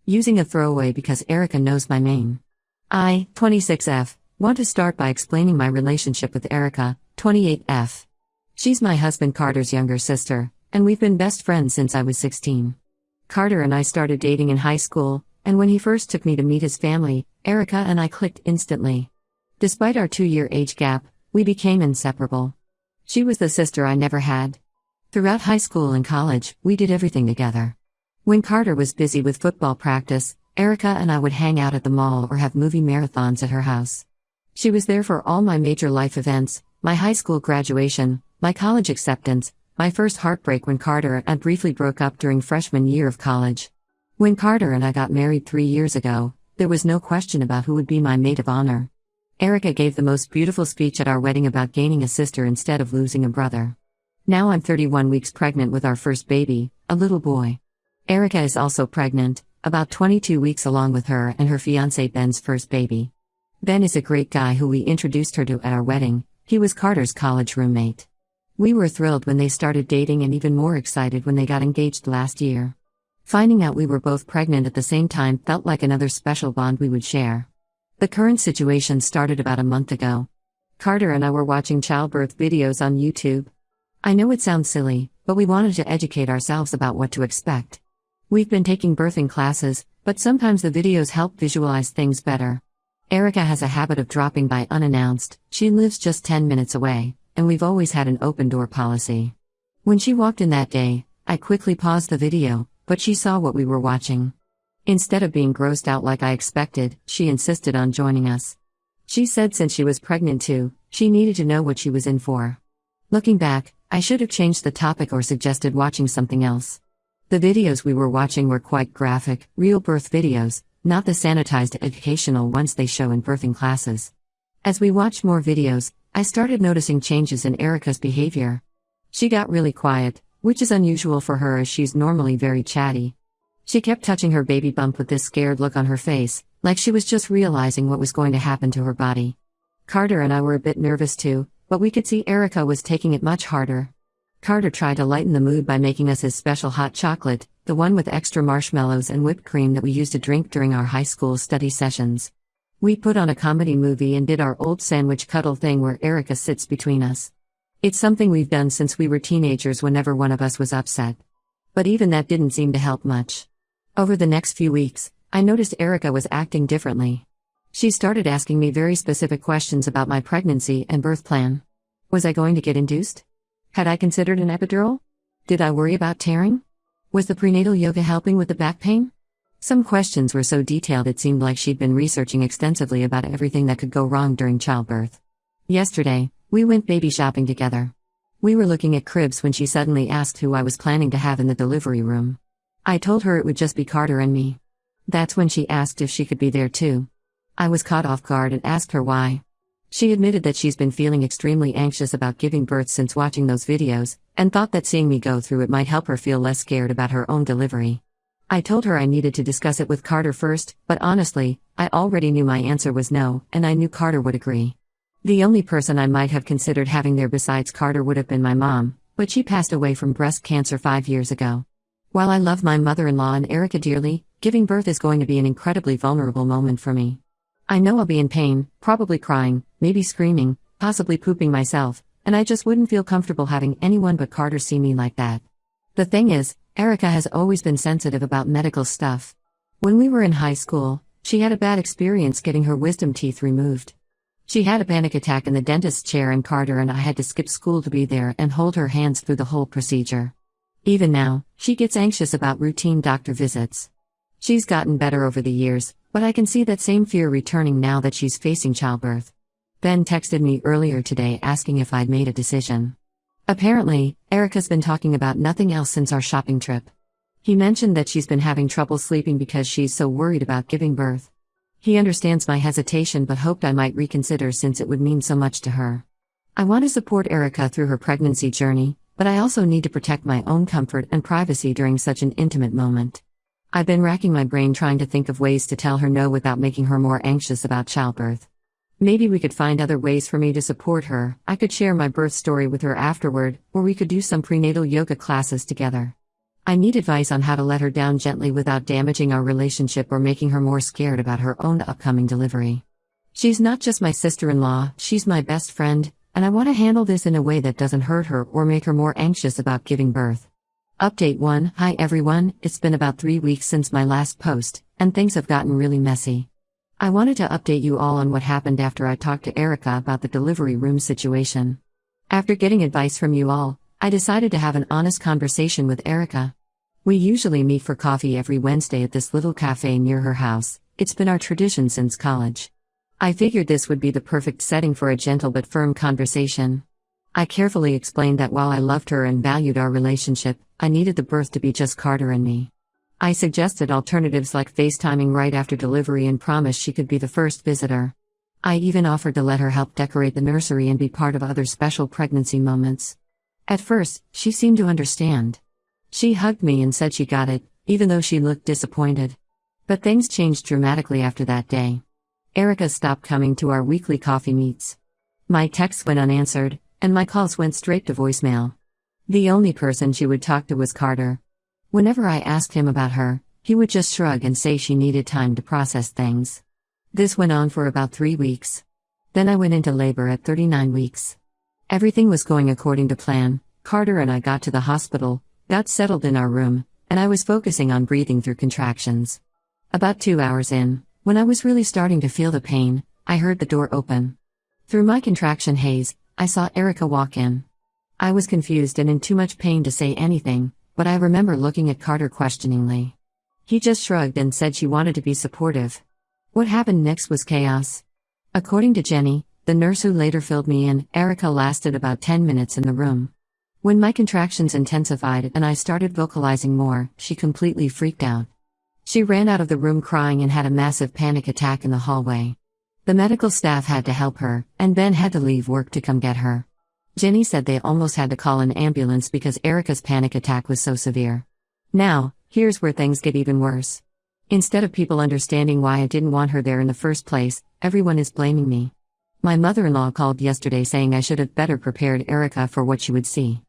Using a throwaway because Erica knows my name. I, 26F, want to start by explaining my relationship with Erica, 28F. She's my husband Carter's younger sister, and we've been best friends since I was 16. Carter and I started dating in high school, and when he first took me to meet his family, Erica and I clicked instantly. Despite our 2-year age gap, we became inseparable. She was the sister I never had. Throughout high school and college, we did everything together. When Carter was busy with football practice, Erica and I would hang out at the mall or have movie marathons at her house. She was there for all my major life events, my high school graduation, my college acceptance, my first heartbreak when Carter and I briefly broke up during freshman year of college. When Carter and I got married 3 years ago, there was no question about who would be my maid of honor. Erica gave the most beautiful speech at our wedding about gaining a sister instead of losing a brother. Now I'm 31 weeks pregnant with our first baby, a little boy. Erica is also pregnant, about 22 weeks along with her and her fiancé Ben's first baby. Ben is a great guy who we introduced her to at our wedding. He was Carter's college roommate. We were thrilled when they started dating and even more excited when they got engaged last year. Finding out we were both pregnant at the same time felt like another special bond we would share. The current situation started about a month ago. Carter and I were watching childbirth videos on YouTube. I know it sounds silly, but we wanted to educate ourselves about what to expect. We've been taking birthing classes, but sometimes the videos help visualize things better. Erica has a habit of dropping by unannounced. She lives just 10 minutes away, and we've always had an open door policy. When she walked in that day, I quickly paused the video, but she saw what we were watching. Instead of being grossed out like I expected, she insisted on joining us. She said since she was pregnant too, she needed to know what she was in for. Looking back, I should have changed the topic or suggested watching something else. The videos we were watching were quite graphic, real birth videos, not the sanitized educational ones they show in birthing classes. As we watched more videos, I started noticing changes in Erica's behavior. She got really quiet, which is unusual for her as she's normally very chatty. She kept touching her baby bump with this scared look on her face, like she was just realizing what was going to happen to her body. Carter and I were a bit nervous too, but we could see Erica was taking it much harder. Carter tried to lighten the mood by making us his special hot chocolate, the one with extra marshmallows and whipped cream that we used to drink during our high school study sessions. We put on a comedy movie and did our old sandwich cuddle thing where Erica sits between us. It's something we've done since we were teenagers whenever one of us was upset. But even that didn't seem to help much. Over the next few weeks, I noticed Erica was acting differently. She started asking me very specific questions about my pregnancy and birth plan. Was I going to get induced? Had I considered an epidural? Did I worry about tearing? Was the prenatal yoga helping with the back pain? Some questions were so detailed it seemed like she'd been researching extensively about everything that could go wrong during childbirth. Yesterday, we went baby shopping together. We were looking at cribs when she suddenly asked who I was planning to have in the delivery room. I told her it would just be Carter and me. That's when she asked if she could be there too. I was caught off guard and asked her why. She admitted that she's been feeling extremely anxious about giving birth since watching those videos, and thought that seeing me go through it might help her feel less scared about her own delivery. I told her I needed to discuss it with Carter first, but honestly, I already knew my answer was no, and I knew Carter would agree. The only person I might have considered having there besides Carter would have been my mom, but she passed away from breast cancer 5 years ago. While I love my mother-in-law and Erica dearly, giving birth is going to be an incredibly vulnerable moment for me. I know I'll be in pain, probably crying, maybe screaming, possibly pooping myself, and I just wouldn't feel comfortable having anyone but Carter see me like that. The thing is, Erica has always been sensitive about medical stuff. When we were in high school, she had a bad experience getting her wisdom teeth removed. She had a panic attack in the dentist's chair and Carter and I had to skip school to be there and hold her hands through the whole procedure. Even now, she gets anxious about routine doctor visits. She's gotten better over the years, but I can see that same fear returning now that she's facing childbirth. Ben texted me earlier today asking if I'd made a decision. Apparently, Erica's been talking about nothing else since our shopping trip. He mentioned that she's been having trouble sleeping because she's so worried about giving birth. He understands my hesitation but hoped I might reconsider since it would mean so much to her. I want to support Erica through her pregnancy journey, but I also need to protect my own comfort and privacy during such an intimate moment. I've been racking my brain trying to think of ways to tell her no without making her more anxious about childbirth. Maybe we could find other ways for me to support her. I could share my birth story with her afterward, or we could do some prenatal yoga classes together. I need advice on how to let her down gently without damaging our relationship or making her more scared about her own upcoming delivery. She's not just my sister-in-law, she's my best friend, and I want to handle this in a way that doesn't hurt her or make her more anxious about giving birth. Update 1. Hi everyone, it's been about 3 weeks since my last post, and things have gotten really messy. I wanted to update you all on what happened after I talked to Erica about the delivery room situation. After getting advice from you all, I decided to have an honest conversation with Erica. We usually meet for coffee every Wednesday at this little cafe near her house. It's been our tradition since college. I figured this would be the perfect setting for a gentle but firm conversation. I carefully explained that while I loved her and valued our relationship, I needed the birth to be just Carter and me. I suggested alternatives like FaceTiming right after delivery and promised she could be the first visitor. I even offered to let her help decorate the nursery and be part of other special pregnancy moments. At first, she seemed to understand. She hugged me and said she got it, even though she looked disappointed. But things changed dramatically after that day. Erica stopped coming to our weekly coffee meets. My texts went unanswered, and my calls went straight to voicemail. The only person she would talk to was Carter. Whenever I asked him about her, he would just shrug and say she needed time to process things. This went on for about 3 weeks. Then I went into labor at 39 weeks. Everything was going according to plan. Carter and I got to the hospital, got settled in our room, and I was focusing on breathing through contractions. About 2 hours in, when I was really starting to feel the pain, I heard the door open. Through my contraction haze, I saw Erica walk in. I was confused and in too much pain to say anything, but I remember looking at Carter questioningly. He just shrugged and said she wanted to be supportive. What happened next was chaos. According to Jenny, the nurse who later filled me in, Erica lasted about 10 minutes in the room. When my contractions intensified and I started vocalizing more, she completely freaked out. She ran out of the room crying and had a massive panic attack in the hallway. The medical staff had to help her, and Ben had to leave work to come get her. Jenny said they almost had to call an ambulance because Erica's panic attack was so severe. Now, here's where things get even worse. Instead of people understanding why I didn't want her there in the first place, everyone is blaming me. My mother-in-law called yesterday saying I should have better prepared Erica for what she would see.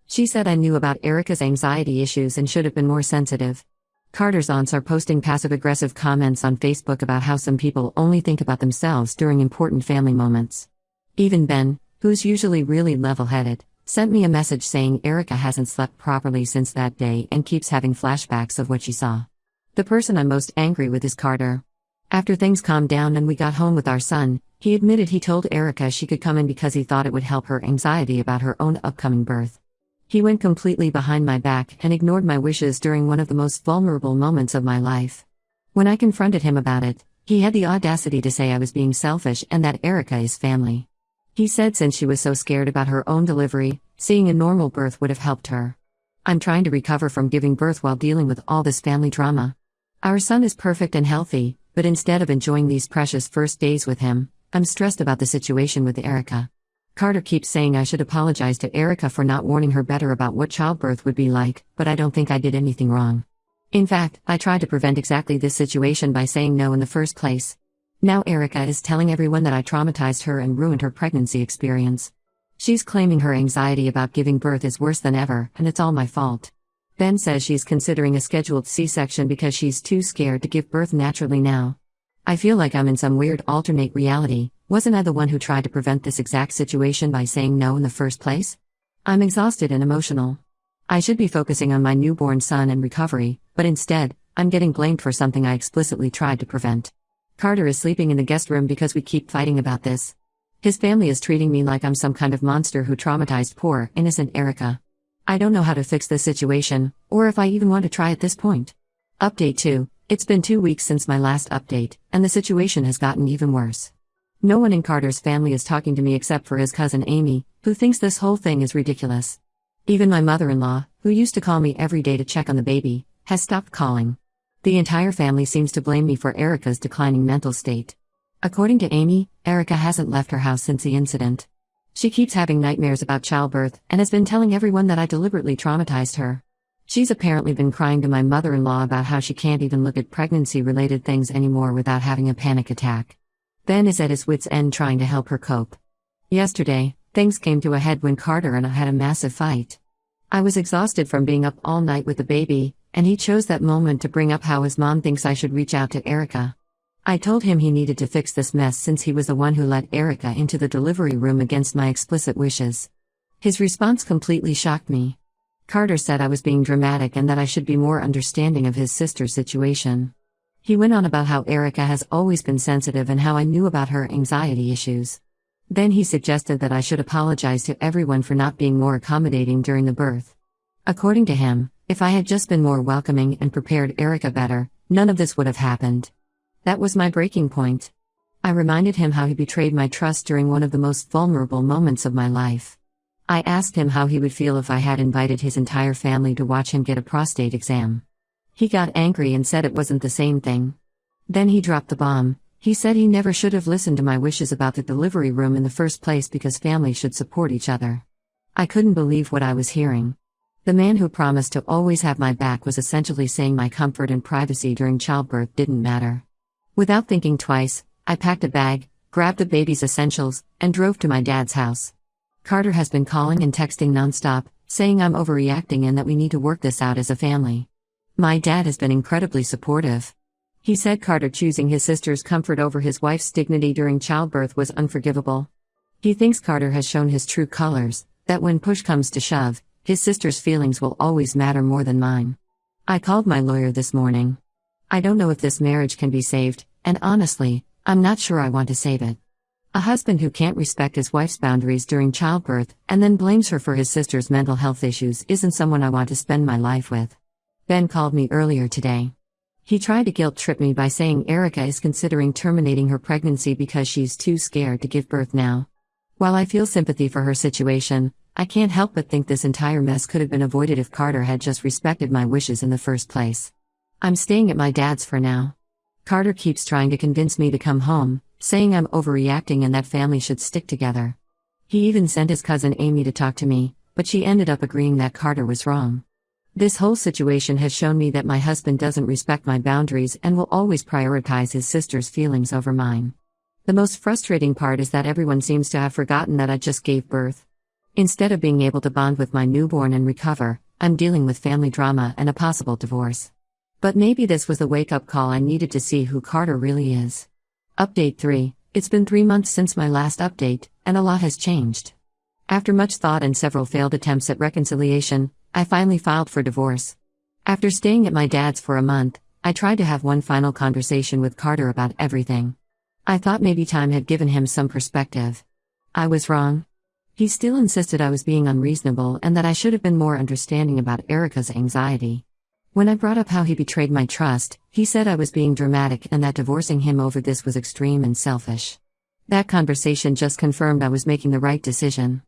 She said I knew about Erica's anxiety issues and should have been more sensitive. Carter's aunts are posting passive-aggressive comments on Facebook about how some people only think about themselves during important family moments. Even Ben, who's usually really level-headed, sent me a message saying Erica hasn't slept properly since that day and keeps having flashbacks of what she saw. The person I'm most angry with is Carter. After things calmed down and we got home with our son, he admitted he told Erica she could come in because he thought it would help her anxiety about her own upcoming birth. He went completely behind my back and ignored my wishes during one of the most vulnerable moments of my life. When I confronted him about it, he had the audacity to say I was being selfish and that Erica is family. He said since she was so scared about her own delivery, seeing a normal birth would have helped her. I'm trying to recover from giving birth while dealing with all this family drama. Our son is perfect and healthy, but instead of enjoying these precious first days with him, I'm stressed about the situation with Erica. Carter keeps saying I should apologize to Erica for not warning her better about what childbirth would be like, but I don't think I did anything wrong. In fact, I tried to prevent exactly this situation by saying no in the first place. Now Erica is telling everyone that I traumatized her and ruined her pregnancy experience. She's claiming her anxiety about giving birth is worse than ever, and it's all my fault. Ben says she's considering a scheduled C-section because she's too scared to give birth naturally now. I feel like I'm in some weird alternate reality. Wasn't I the one who tried to prevent this exact situation by saying no in the first place? I'm exhausted and emotional. I should be focusing on my newborn son and recovery, but instead, I'm getting blamed for something I explicitly tried to prevent. Carter is sleeping in the guest room because we keep fighting about this. His family is treating me like I'm some kind of monster who traumatized poor, innocent Erica. I don't know how to fix this situation, or if I even want to try at this point. Update 2. It's been 2 weeks since my last update, and the situation has gotten even worse. No one in Carter's family is talking to me except for his cousin Amy, who thinks this whole thing is ridiculous. Even my mother-in-law, who used to call me every day to check on the baby, has stopped calling. The entire family seems to blame me for Erica's declining mental state. According to Amy, Erica hasn't left her house since the incident. She keeps having nightmares about childbirth and has been telling everyone that I deliberately traumatized her. She's apparently been crying to my mother-in-law about how she can't even look at pregnancy-related things anymore without having a panic attack. Ben is at his wit's end trying to help her cope. Yesterday, things came to a head when Carter and I had a massive fight. I was exhausted from being up all night with the baby, and he chose that moment to bring up how his mom thinks I should reach out to Erica. I told him he needed to fix this mess since he was the one who let Erica into the delivery room against my explicit wishes. His response completely shocked me. Carter said I was being dramatic and that I should be more understanding of his sister's situation. He went on about how Erica has always been sensitive and how I knew about her anxiety issues. Then he suggested that I should apologize to everyone for not being more accommodating during the birth. According to him, if I had just been more welcoming and prepared Erica better, none of this would have happened. That was my breaking point. I reminded him how he betrayed my trust during one of the most vulnerable moments of my life. I asked him how he would feel if I had invited his entire family to watch him get a prostate exam. He got angry and said it wasn't the same thing. Then he dropped the bomb. He said he never should have listened to my wishes about the delivery room in the first place because families should support each other. I couldn't believe what I was hearing. The man who promised to always have my back was essentially saying my comfort and privacy during childbirth didn't matter. Without thinking twice, I packed a bag, grabbed the baby's essentials, and drove to my dad's house. Carter has been calling and texting nonstop, saying I'm overreacting and that we need to work this out as a family. My dad has been incredibly supportive. He said Carter choosing his sister's comfort over his wife's dignity during childbirth was unforgivable. He thinks Carter has shown his true colors, that when push comes to shove, his sister's feelings will always matter more than mine. I called my lawyer this morning. I don't know if this marriage can be saved, and honestly, I'm not sure I want to save it. A husband who can't respect his wife's boundaries during childbirth and then blames her for his sister's mental health issues isn't someone I want to spend my life with. Ben called me earlier today. He tried to guilt-trip me by saying Erica is considering terminating her pregnancy because she's too scared to give birth now. While I feel sympathy for her situation, I can't help but think this entire mess could have been avoided if Carter had just respected my wishes in the first place. I'm staying at my dad's for now. Carter keeps trying to convince me to come home, saying I'm overreacting and that family should stick together. He even sent his cousin Amy to talk to me, but she ended up agreeing that Carter was wrong. This whole situation has shown me that my husband doesn't respect my boundaries and will always prioritize his sister's feelings over mine. The most frustrating part is that everyone seems to have forgotten that I just gave birth. Instead of being able to bond with my newborn and recover, I'm dealing with family drama and a possible divorce. But maybe this was the wake-up call I needed to see who Carter really is. Update 3. It's been 3 months since my last update, and a lot has changed. After much thought and several failed attempts at reconciliation, I finally filed for divorce. After staying at my dad's for a month, I tried to have one final conversation with Carter about everything. I thought maybe time had given him some perspective. I was wrong. He still insisted I was being unreasonable and that I should have been more understanding about Erica's anxiety. When I brought up how he betrayed my trust, he said I was being dramatic and that divorcing him over this was extreme and selfish. That conversation just confirmed I was making the right decision.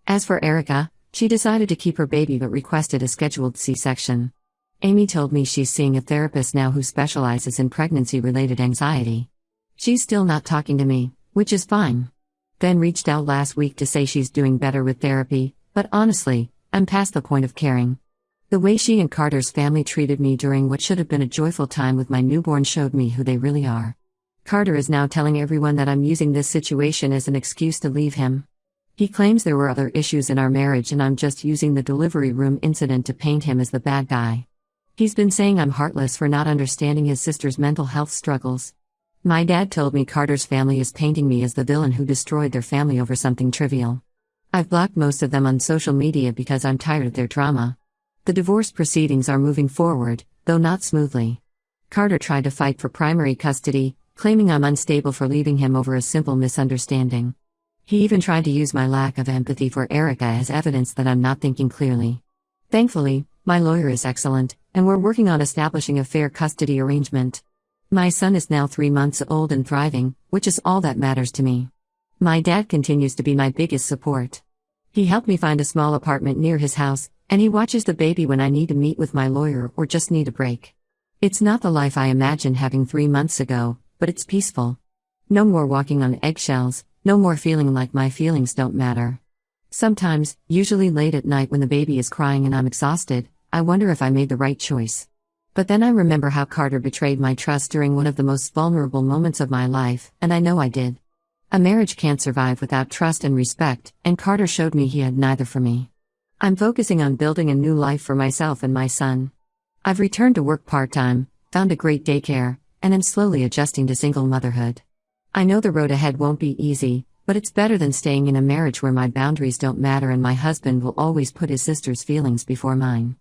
As for Erica, she decided to keep her baby but requested a scheduled C-section. Amy told me she's seeing a therapist now who specializes in pregnancy-related anxiety. She's still not talking to me, which is fine. Ben reached out last week to say she's doing better with therapy, but honestly, I'm past the point of caring. The way she and Carter's family treated me during what should have been a joyful time with my newborn showed me who they really are. Carter is now telling everyone that I'm using this situation as an excuse to leave him. He claims there were other issues in our marriage and I'm just using the delivery room incident to paint him as the bad guy. He's been saying I'm heartless for not understanding his sister's mental health struggles. My dad told me Carter's family is painting me as the villain who destroyed their family over something trivial. I've blocked most of them on social media because I'm tired of their drama. The divorce proceedings are moving forward, though not smoothly. Carter tried to fight for primary custody, claiming I'm unstable for leaving him over a simple misunderstanding. He even tried to use my lack of empathy for Erica as evidence that I'm not thinking clearly. Thankfully, my lawyer is excellent, and we're working on establishing a fair custody arrangement. My son is now 3 months old and thriving, which is all that matters to me. My dad continues to be my biggest support. He helped me find a small apartment near his house, and he watches the baby when I need to meet with my lawyer or just need a break. It's not the life I imagined having 3 months ago, but it's peaceful. No more walking on eggshells, no more feeling like my feelings don't matter. Sometimes, usually late at night when the baby is crying and I'm exhausted, I wonder if I made the right choice. But then I remember how Carter betrayed my trust during one of the most vulnerable moments of my life, and I know I did. A marriage can't survive without trust and respect, and Carter showed me he had neither for me. I'm focusing on building a new life for myself and my son. I've returned to work part-time, found a great daycare, and am slowly adjusting to single motherhood. I know the road ahead won't be easy, but it's better than staying in a marriage where my boundaries don't matter and my husband will always put his sister's feelings before mine.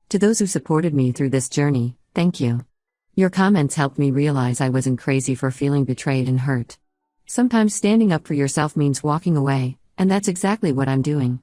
To those who supported me through this journey, thank you. Your comments helped me realize I wasn't crazy for feeling betrayed and hurt. Sometimes standing up for yourself means walking away, and that's exactly what I'm doing.